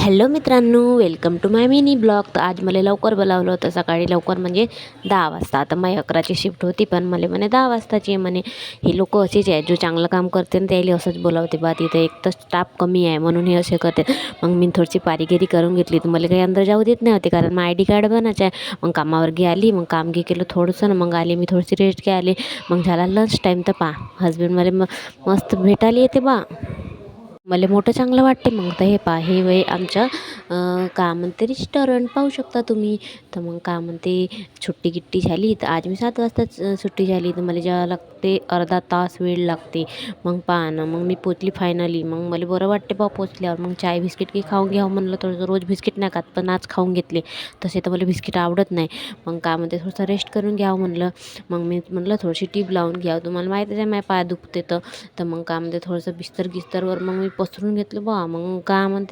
Hello मित्रांनो, welcome to my mini blog. तर आज मला लवकर बोलावलं होतं, सकाळी लवकर म्हणजे 10 वाजता. आता माझी 11ची शिफ्ट होती, पण मला म्हणे 10 वाजताची आहे म्हणे. हे लोक असेच आहे, जो चांगलं काम करते ना त्याला असंच बोलावते बा. तिथं एक तर स्टाफ कमी आहे म्हणून हे असे करते. मग मी थोडीशी पारीगिरी करून घेतली, तर मला काही अंदर जाऊ देत नाही होते, कारण मग ID कार्ड बनायचं आहे. मग कामावर आली, मग काम केलं थोडंसं ना, मग आले मी थोडीशी रेस्ट आले. मग झाला लंच टाईम. तर हजबंड मला मस्त भेटायला येते बा. मला मोठं चांगलं वाटते. मग तर हे हे वय आमच्या का म्हणते रेस्टॉरंट पाहू शकता तुम्ही. तर मग का म्हणते सुट्टी गिट्टी झाली, तर आज मी 7 वाजताच सुट्टी झाली, तर मला जेव्हा लागते अर्धा तास वेळ लागते. मग ना, मग मी पोचली फायनली. मग मला बरं वाटते बा पोचल्यावर. मग चाय बिस्किट की खाऊन घ्यावं म्हणलं, थोडंसं रोज बिस्किट नाही खात, पण आज खाऊन घेतले. तसे तर मला बिस्किट आवडत नाही. मग का म्हणते थोडंसं रेस्ट करून घ्यावं म्हणलं. मग मी म्हणलं थोडीशी टीप लावून घ्यावं. तुम्हाला माहितीच आहे माझ्या पाय दुखते तर मग का म्हणते थोडंसं बिस्तर गिस्तरवर मग मी पसरून घेतलं बा. मग का म्हणते